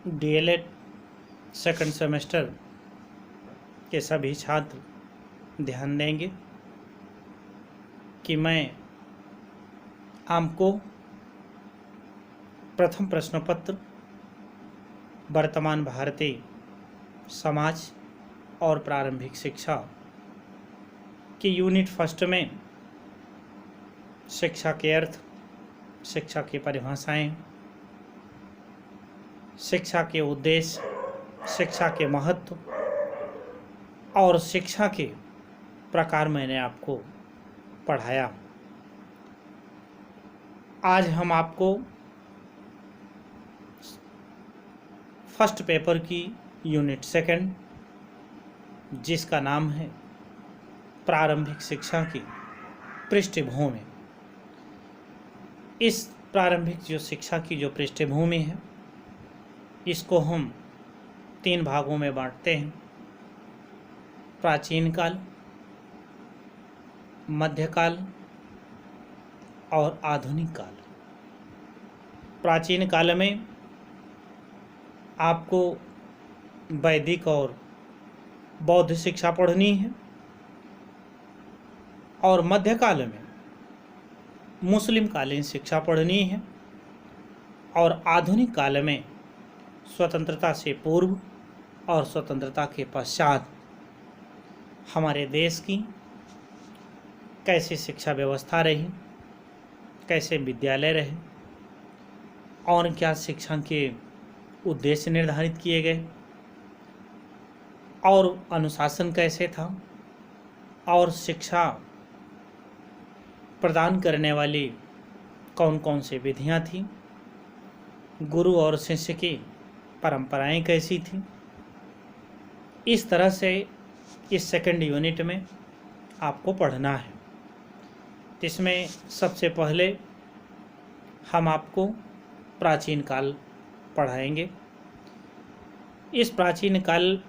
DElEd second semester के सभी छात्र ध्यान देंगे कि मैं आपको प्रथम प्रश्न पत्र वर्तमान भारतीय समाज और प्रारंभिक शिक्षा की यूनिट फर्स्ट में शिक्षा के अर्थ, शिक्षा की परिभाषाएं, शिक्षा के उद्देश्य, शिक्षा के महत्व और शिक्षा के प्रकार मैंने आपको पढ़ाया। आज हम आपको फर्स्ट पेपर की यूनिट सेकंड, जिसका नाम है प्रारंभिक शिक्षा की पृष्ठभूमि, इस प्रारंभिक जो शिक्षा की जो पृष्ठभूमि है, इसको हम 3 भागों में बांटते हैं: प्राचीन काल, मध्यकाल और आधुनिक काल। प्राचीन काल में आपको वैदिक और बौद्ध शिक्षा पढ़नी है और मध्यकाल में मुस्लिम कालीन शिक्षा पढ़नी है और आधुनिक काल में स्वतंत्रता से पूर्व और स्वतंत्रता के पश्चात हमारे देश की कैसे शिक्षा व्यवस्था रही, कैसे विद्यालय रहे और क्या शिक्षा के उद्देश्य निर्धारित किए गए और अनुशासन कैसे था और शिक्षा प्रदान करने वाली कौन कौन सी विधियां थीं, गुरु और शिष्य की परंपराएं कैसी थीं। इस तरह से इस सेकंड यूनिट में आपको पढ़ना है। इसमें सबसे पहले हम आपको प्राचीन काल पढ़ाएंगे। इस प्राचीन काल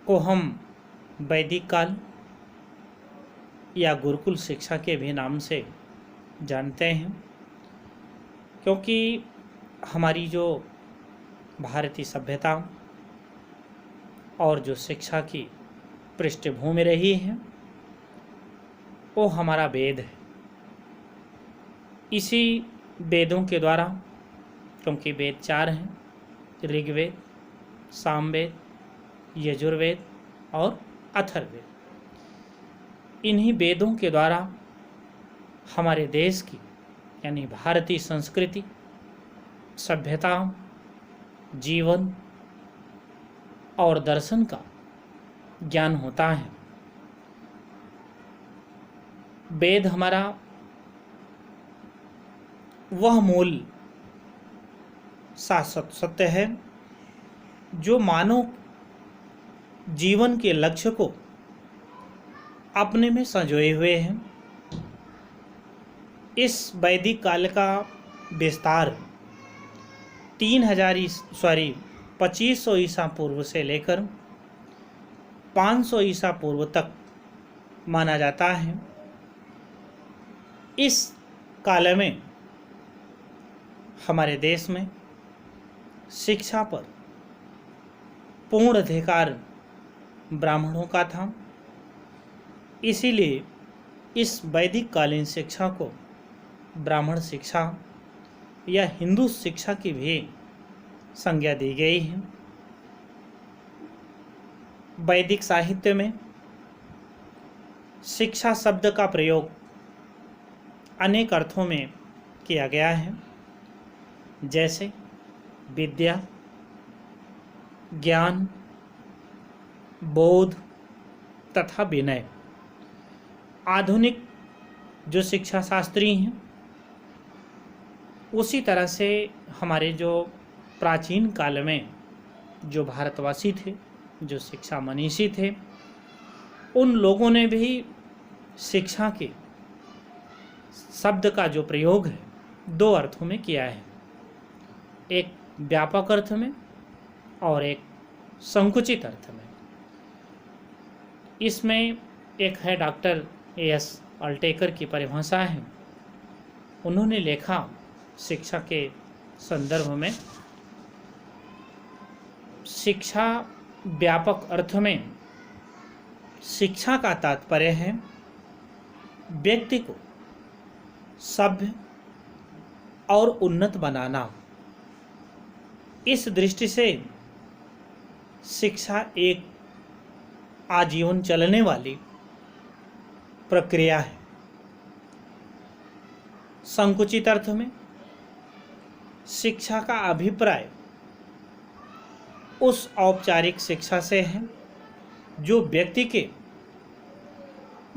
को हम वैदिक काल या गुरुकुल शिक्षा के भी नाम से जानते हैं, क्योंकि हमारी जो भारतीय सभ्यता और जो शिक्षा की पृष्ठभूमि रही है वो हमारा वेद है। इसी वेदों के द्वारा, क्योंकि वेद 4 हैं: ऋग्वेद, सामवेद, यजुर्वेद और अथर्ववेद। इन्हीं वेदों के द्वारा हमारे देश की यानी भारतीय संस्कृति, सभ्यता, जीवन और दर्शन का ज्ञान होता है। वेद हमारा वह मूल शाश्वत सत्य है जो मानव जीवन के लक्ष्य को अपने में संजोए हुए हैं। इस वैदिक काल का विस्तार 2500 ईसा पूर्व से लेकर 500 ईसा पूर्व तक माना जाता है। इस काल में हमारे देश में शिक्षा पर पूर्ण अधिकार ब्राह्मणों का था। इसीलिए इस वैदिक कालीन शिक्षा को ब्राह्मण शिक्षा या हिंदू शिक्षा की भी संज्ञा दी गई है। वैदिक साहित्य में शिक्षा शब्द का प्रयोग अनेक अर्थों में किया गया है, जैसे विद्या, ज्ञान, बोध तथा विनय। आधुनिक जो शिक्षा शास्त्री हैं उसी तरह से हमारे जो प्राचीन काल में जो भारतवासी थे, जो शिक्षा मनीषी थे, उन लोगों ने भी शिक्षा के शब्द का जो प्रयोग है 2 अर्थों में किया है, एक व्यापक अर्थ में और एक संकुचित अर्थ में। इसमें एक है डॉक्टर एस अल्टेकर की परिभाषा है। उन्होंने लिखा शिक्षा के संदर्भ में शिक्षा व्यापक अर्थ में शिक्षा का तात्पर्य है व्यक्ति को सभ्य और उन्नत बनाना। इस दृष्टि से शिक्षा एक आजीवन चलने वाली प्रक्रिया है। संकुचित अर्थ में शिक्षा का अभिप्राय उस औपचारिक शिक्षा से है जो व्यक्ति के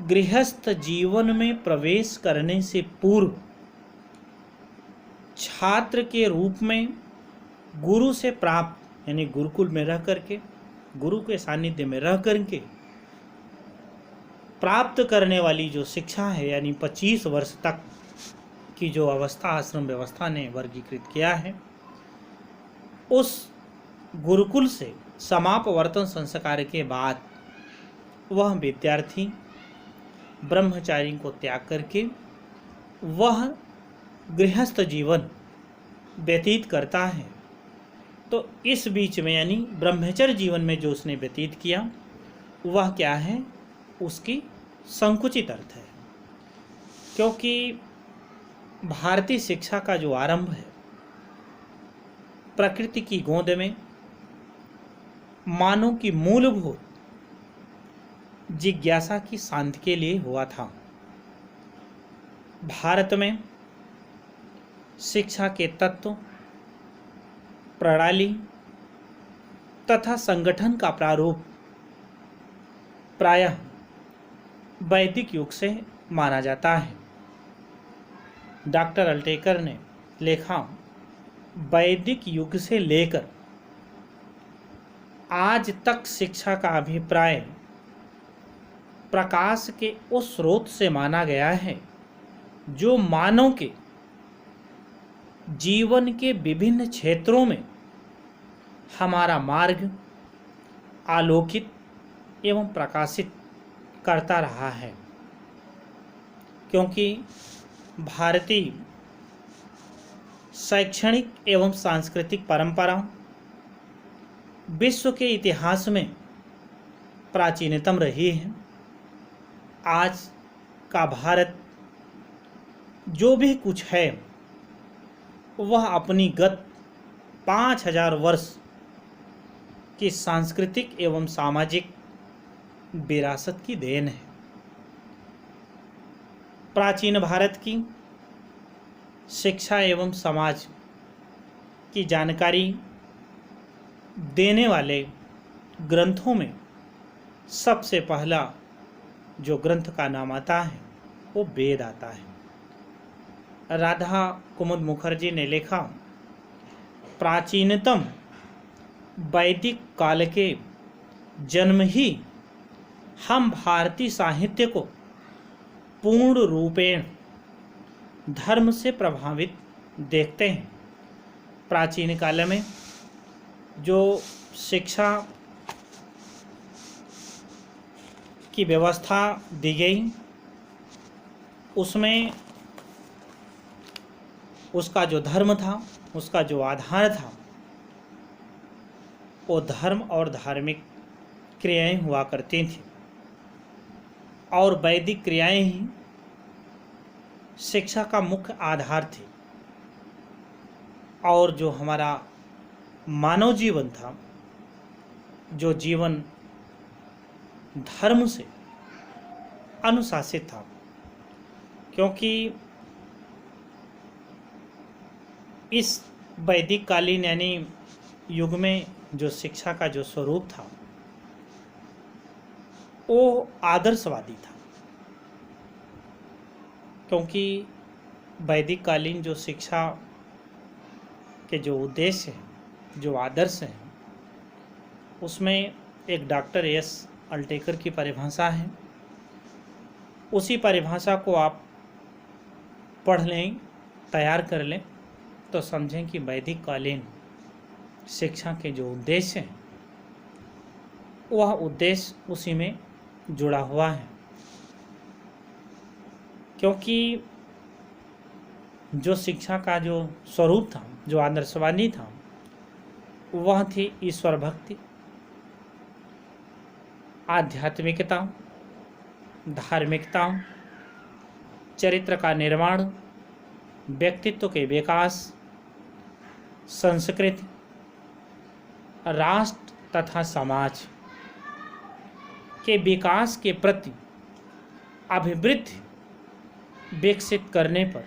गृहस्थ जीवन में प्रवेश करने से पूर्व छात्र के रूप में गुरु से प्राप्त, यानी गुरुकुल में रह करके, गुरु के सानिध्य में रह करके प्राप्त करने वाली जो शिक्षा है, यानी 25 वर्ष तक की जो अवस्था आश्रम व्यवस्था ने वर्गीकृत किया है, उस गुरुकुल से समापवर्तन संस्कार के बाद वह विद्यार्थी ब्रह्मचारी को त्याग करके वह गृहस्थ जीवन व्यतीत करता है। तो इस बीच में, यानी ब्रह्मचर्य जीवन में जो उसने व्यतीत किया वह क्या है, उसकी संकुचित अर्थ है। क्योंकि भारतीय शिक्षा का जो आरंभ है प्रकृति की गोद में मानव की मूलभूत जिज्ञासा की शांति के लिए हुआ था। भारत में शिक्षा के तत्व, प्रणाली तथा संगठन का प्रारूप प्रायः वैदिक युग से माना जाता है। डॉक्टर अल्टेकर ने लिखा, वैदिक युग से लेकर आज तक शिक्षा का अभिप्राय प्रकाश के उस स्रोत से माना गया है जो मानव के जीवन के विभिन्न क्षेत्रों में हमारा मार्ग आलोकित एवं प्रकाशित करता रहा है। क्योंकि भारतीय शैक्षणिक एवं सांस्कृतिक परंपरा विश्व के इतिहास में प्राचीनतम रही है। आज का भारत जो भी कुछ है वह अपनी गत 5000 वर्ष की सांस्कृतिक एवं सामाजिक विरासत की देन है। प्राचीन भारत की शिक्षा एवं समाज की जानकारी देने वाले ग्रंथों में सबसे पहला जो ग्रंथ का नाम आता है वो वेद आता है। राधा कुमुद मुखर्जी ने लिखा, प्राचीनतम वैदिक काल के जन्म ही हम भारतीय साहित्य को पूर्ण रूपेण धर्म से प्रभावित देखते हैं। प्राचीन काल में जो शिक्षा की व्यवस्था दी गई उसमें उसका जो धर्म था, उसका जो आधार था, वो धर्म और धार्मिक क्रियाएं हुआ करती थी और वैदिक क्रियाएं ही शिक्षा का मुख्य आधार थी। और जो हमारा मानव जीवन था, जो जीवन धर्म से अनुशासित था, क्योंकि इस वैदिक कालीन यानी युग में जो शिक्षा का जो स्वरूप था वो आदर्शवादी था। क्योंकि वैदिक कालीन जो शिक्षा के जो उद्देश्य हैं, जो आदर्श हैं, उसमें एक डॉक्टर एस अल्टेकर की परिभाषा है। उसी परिभाषा को आप पढ़ लें, तैयार कर लें तो समझें कि वैदिक कालीन शिक्षा के जो उद्देश्य हैं वह उद्देश्य उसी में जुड़ा हुआ है। क्योंकि जो शिक्षा का जो स्वरूप था, जो आदर्शवादी था, वह थी ईश्वर भक्ति, आध्यात्मिकता, धार्मिकता, चरित्र का निर्माण, व्यक्तित्व के विकास, संस्कृति, राष्ट्र तथा समाज के विकास के प्रति अभिवृद्धि विकसित करने पर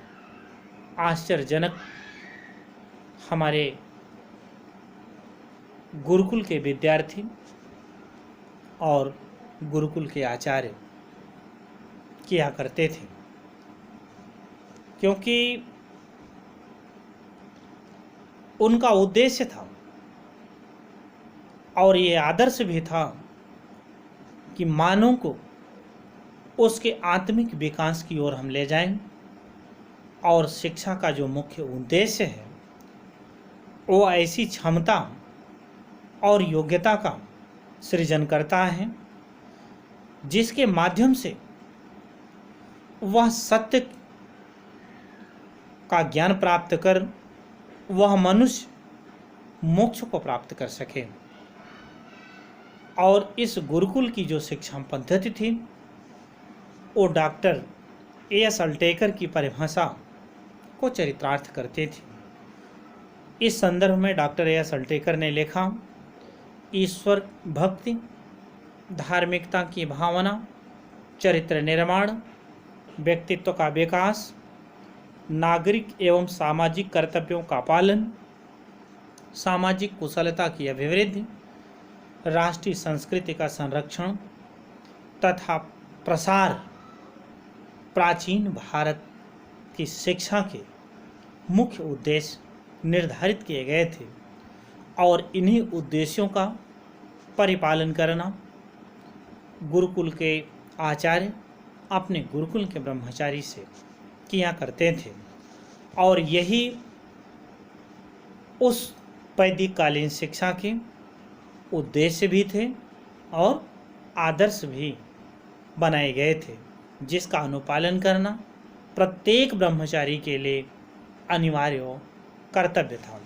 आश्चर्यजनक हमारे गुरुकुल के विद्यार्थी और गुरुकुल के आचार्य किया करते थे। क्योंकि उनका उद्देश्य था और ये आदर्श भी था कि मानव को उसके आत्मिक विकास की ओर हम ले जाएं, और शिक्षा का जो मुख्य उद्देश्य है वो ऐसी क्षमता और योग्यता का सृजन करता है जिसके माध्यम से वह सत्य का ज्ञान प्राप्त कर वह मनुष्य मोक्ष को प्राप्त कर सके। और इस गुरुकुल की जो शिक्षा पद्धति थी वो डॉक्टर A.S. अल्टेकर की परिभाषा को चरितार्थ करते थे। इस संदर्भ में डॉक्टर A.S. अल्टेकर ने लिखा, ईश्वर भक्ति, धार्मिकता की भावना, चरित्र निर्माण, व्यक्तित्व का विकास, नागरिक एवं सामाजिक कर्तव्यों का पालन, सामाजिक कुशलता की अभिवृद्धि, राष्ट्रीय संस्कृति का संरक्षण तथा प्रसार प्राचीन भारत की शिक्षा के मुख्य उद्देश्य निर्धारित किए गए थे, और इन्हीं उद्देश्यों का परिपालन करना गुरुकुल के आचार्य अपने गुरुकुल के ब्रह्मचारी से किया करते थे। और यही उस वैदिककालीन शिक्षा के उद्देश्य भी थे और आदर्श भी बनाए गए थे, जिसका अनुपालन करना प्रत्येक ब्रह्मचारी के लिए अनिवार्य कर्तव्य था।